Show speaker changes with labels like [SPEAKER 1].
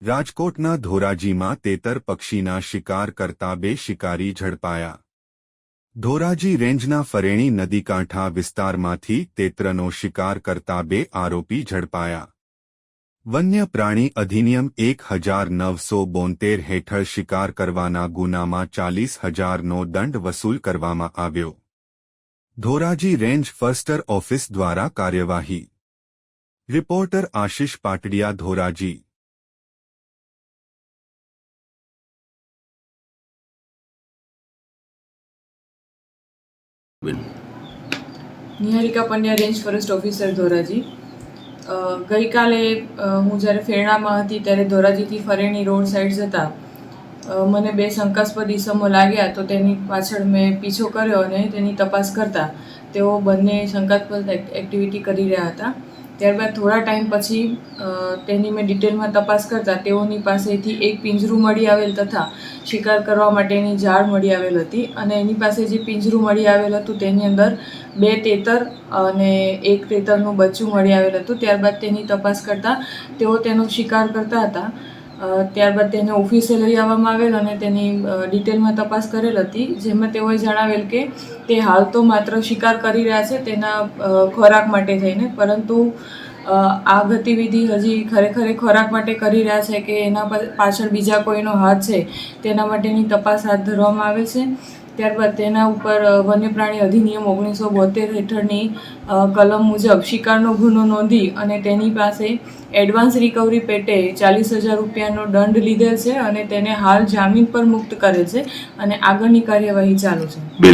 [SPEAKER 1] રાજકોટના ધોરાજીમાં તેતર પક્ષીના શિકાર કરતા બે શિકારી ઝડપાયા। ધોરાજી રેન્જના ફરેણી નદીકાંઠા વિસ્તારમાંથી તેતરનો શિકાર કરતા બે આરોપી ઝડપાયા। વન્ય પ્રાણી અધિનિયમ 1972 હેઠળ શિકાર કરવાના ગુનામાં 40,000નો દંડ વસૂલ કરવામાં આવ્યો। ધોરાજી રેન્જ ફોરેસ્ટર ઓફિસ દ્વારા કાર્યવાહી। Reporter Ashish Patadia, Dhoraji.
[SPEAKER 2] Niharika Pandya, range forest officer, Dhoraji. ગઈકાલે હું જ્યારે ફેરણામાં હતી ત્યારે ધોરાજીથી ફરેણી રોડ સાઈડ જતા મને બે શંકાસ્પદ ઈસમો લાગ્યા, તો તેની પાછળ મેં પીછો કર્યો અને તેની તપાસ કરતા તેઓ બંને શંકાસ્પદ એક્ટિવિટી કરી રહ્યા હતા। ત્યારબાદ થોડા ટાઈમ પછી તેની મેં ડિટેલમાં તપાસ કરતા તેઓની પાસેથી એક પિંજરું મળી આવેલ તથા શિકાર કરવા માટેની જાળ મળી આવેલ હતી અને એની પાસે જે પિંજરું મળી આવેલ હતું તેની અંદર બે તેતર અને એક તેતરનું બચ્ચું મળી આવેલ હતું। ત્યારબાદ તેની તપાસ કરતાં તેઓ તેનો શિકાર કરતા હતા। ત્યારબાદ તેને ઓફિસે લઈ આવવામાં આવેલ અને તેની ડિટેલમાં તપાસ કરેલ હતી, જેમાં તેઓએ જણાવેલ કે તે હાલ તો માત્ર શિકાર કરી રહ્યા છે તેના ખોરાક માટે થઈને, પરંતુ આ ગતિવિધિ હજી ખરેખર ખોરાક માટે કરી રહ્યા છે કે એના પાછળ બીજા કોઈનો હાથ છે તેના માટેની તપાસ હાથ ધરવામાં આવે છે। ત્યારબાદ તેના ઉપર વન્ય પ્રાણી અધિનિયમ 1972 હેઠળની કલમ મુજબ શિકારનો ગુનો નોંધી અને તેની પાસે એડવાન્સ રિકવરી પેટે 40,000 રૂપિયાનો દંડ લીધેલ છે અને તેને હાલ જામીન પર મુક્ત કરેલ છે અને આગળની કાર્યવાહી ચાલુ છે।